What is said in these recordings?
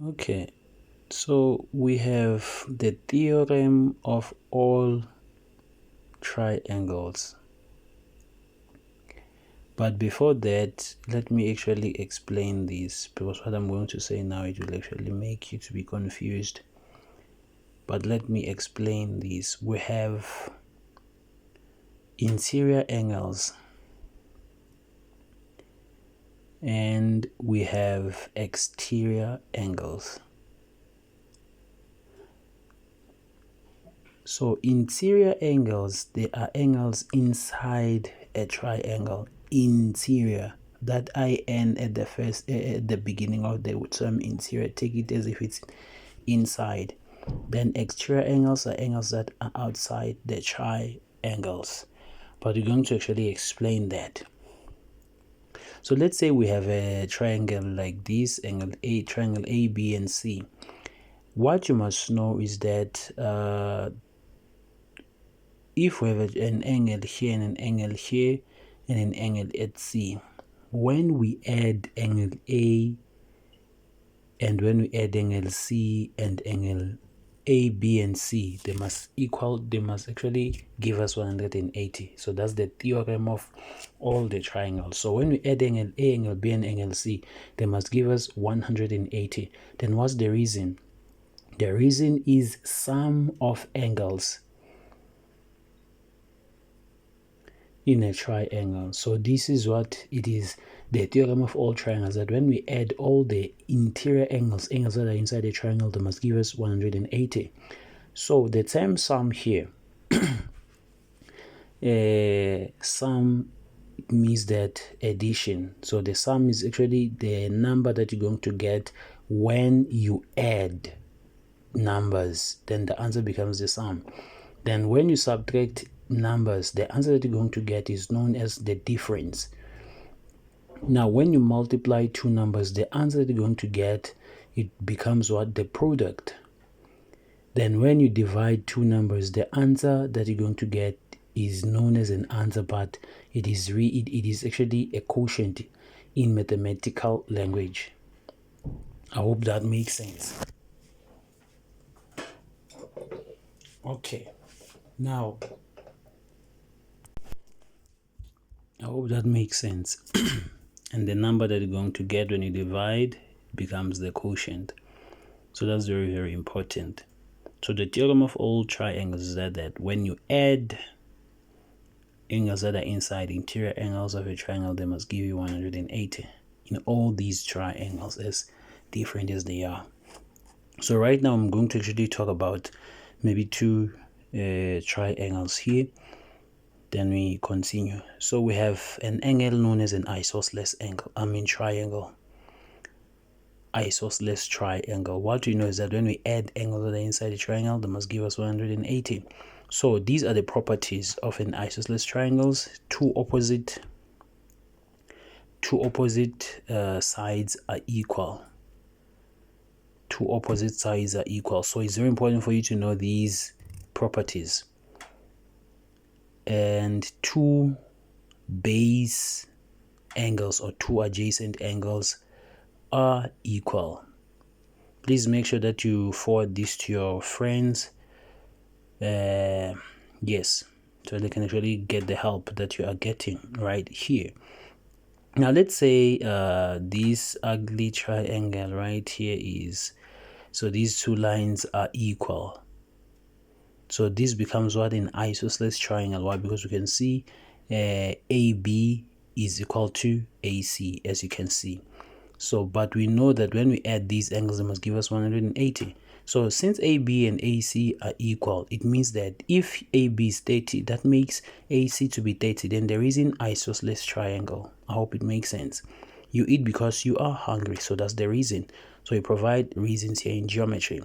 Okay, so we have the theorem of all triangles. But before that, let me actually explain this, because what I'm going to say now, it will actually make you to be confused. But let me explain this. We have interior angles and we have exterior angles. So interior angles, they are angles inside a triangle. Interior, that in at the beginning of the term interior, take it as if it's inside. Then exterior angles are angles that are outside the triangles, but we're going to actually explain that. So let's say we have a triangle like this, triangle A, B, and C. What you must know is that if we have an angle here and an angle here and an angle at C, when we add angle A and when we add angle C and angle A, B, and C, they must actually give us 180. So that's the theorem of all the triangles. So when we add angle A, angle B, and angle C, they must give us 180. Then what's the reason? The reason is sum of angles in a triangle. So this is what it is, the theorem of all triangles, that when we add all the interior angles that are inside the triangle, they must give us 180. So the term sum here, sum means that addition. So the sum is actually the number that you're going to get when you add numbers. Then the answer becomes the sum. Then when you subtract numbers, the answer that you're going to get is known as the difference. Now when you multiply two numbers, the answer that you're going to get, it becomes what? The product. Then when you divide two numbers, the answer that you're going to get is known as an answer, but it is actually a quotient in mathematical language. I hope that makes sense. Okay, now I hope that makes sense. And the number that you're going to get when you divide becomes the quotient. So that's very, very important. So the theorem of all triangles is that when you add angles that are inside interior angles of a triangle, they must give you 180 in all these triangles, as different as they are. So right now I'm going to actually talk about maybe two triangles here, then we continue. So we have an angle known as an isosceles triangle. Isosceles triangle. What we know is that when we add angles that are inside the triangle, they must give us 180. So these are the properties of an isosceles triangles. Two opposite sides are equal. Two opposite sides are equal. So it's very important for you to know these properties. And two base angles or two adjacent angles are equal. Please make sure that you forward this to your friends. Yes, so they can actually get the help that you are getting right here. Now let's say this ugly triangle right here is, so these two lines are equal. So this becomes what? An isosceles triangle. Why? Because we can see AB is equal to AC, as you can see. So but we know that when we add these angles, they must give us 180. So since AB and AC are equal, it means that if AB is 30, that makes AC to be 30. Then there is an isosceles triangle. I hope it makes sense. You eat because you are hungry, so that's the reason. So you provide reasons here in geometry.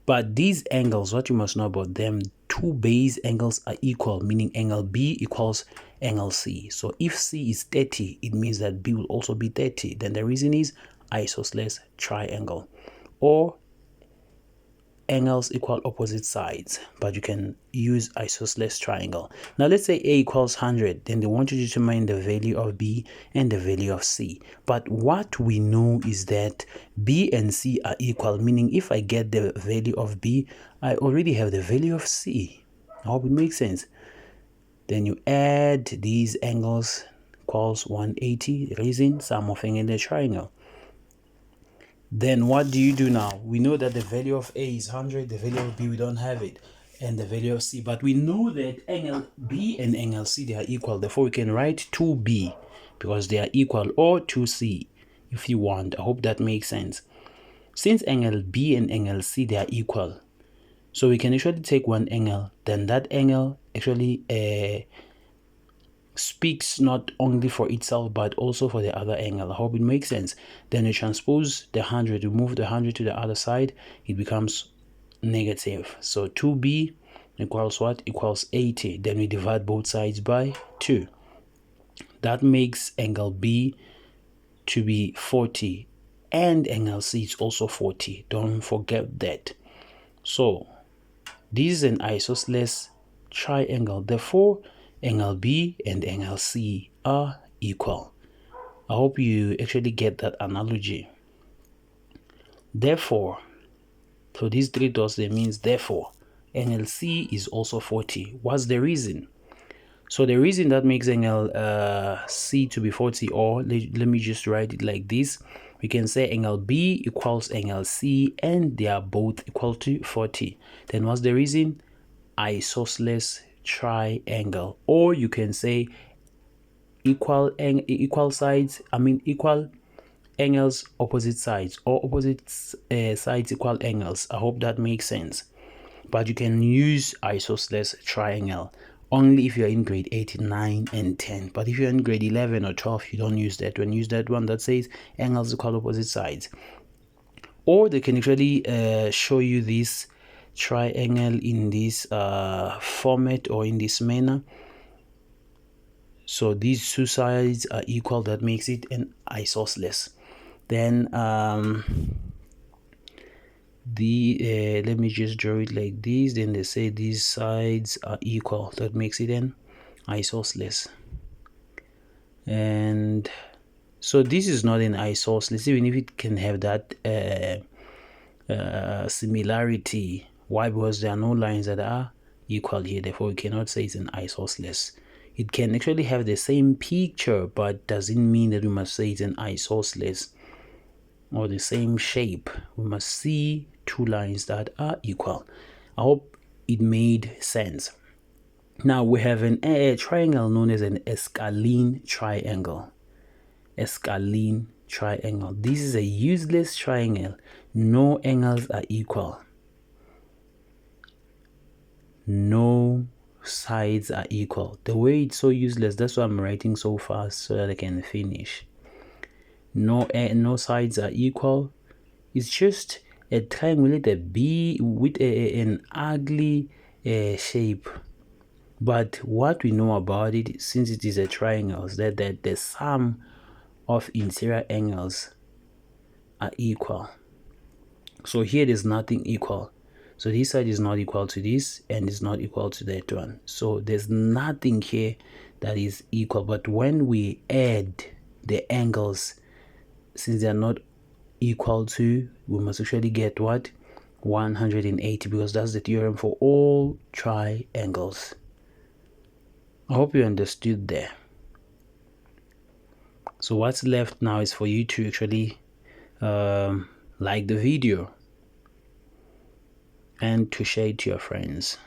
But these angles, what you must know about them, two base angles are equal, meaning angle B equals angle C. So if C is 30, it means that B will also be 30. Then the reason is isosceles triangle. Or angles equal opposite sides, but you can use isosceles triangle. Now let's say A equals 100, then they want you to determine the value of B and the value of C. But what we know is that B and C are equal, meaning if I get the value of B, I already have the value of C. I hope it makes sense. Then you add these angles equals 180, raising sum of angle in the triangle. Then what do you do now? We know that the value of A is 100, the value of B we don't have it, and the value of C. But we know that angle B and angle C, they are equal. Therefore, we can write 2B because they are equal, or 2C if you want. I hope that makes sense. Since angle B and angle C, they are equal, so we can actually take one angle, then that angle actually speaks not only for itself but also for the other angle. I hope it makes sense. Then you transpose the 100, you move the 100 to the other side, it becomes negative. So 2B equals what? Equals 80. Then we divide both sides by 2. That makes angle B to be 40, and angle C is also 40. Don't forget that. So this is an isosceles triangle. Therefore, angle B and angle C are equal. I hope you actually get that analogy. Therefore, so these three dots, that means therefore, angle C is also 40. What's the reason? So the reason that makes angle C to be 40, or let me just write it like this. We can say angle B equals angle C, and they are both equal to 40. Then what's the reason? Isosceles triangle. Or you can say equal sides, equal angles opposite sides, or opposite sides equal angles. I hope that makes sense. But you can use isosceles triangle only if you're in grade 8, 9, and 10. But if you're in grade 11 or 12, you don't use that one. Use that one that says angles equal opposite sides. Or they can actually show you this triangle in this format or in this manner. So these two sides are equal, that makes it an isosceles. Then let me just draw it like this. Then they say these sides are equal, that makes it an isosceles. And so this is not an isosceles, even if it can have that similarity. Why? Because there are no lines that are equal here, therefore we cannot say it's an isosceles. It can actually have the same picture, but doesn't mean that we must say it's an isosceles or the same shape. We must see two lines that are equal. I hope it made sense. Now we have a triangle known as an scalene triangle. A scalene triangle. This is a useless triangle. No angles are equal. No sides are equal. The way it's so useless, that's why I'm writing so fast so that I can finish. No sides are equal. It's just a triangle with a B with an ugly shape. But what we know about it, since it is a triangle, is that the sum of interior angles are equal. So here there's nothing equal. So this side is not equal to this, and it's not equal to that one. So there's nothing here that is equal. But when we add the angles, since they are not equal to, we must actually get what? 180, because that's the theorem for all triangles. I hope you understood there. So what's left now is for you to actually like the video and to share it to your friends.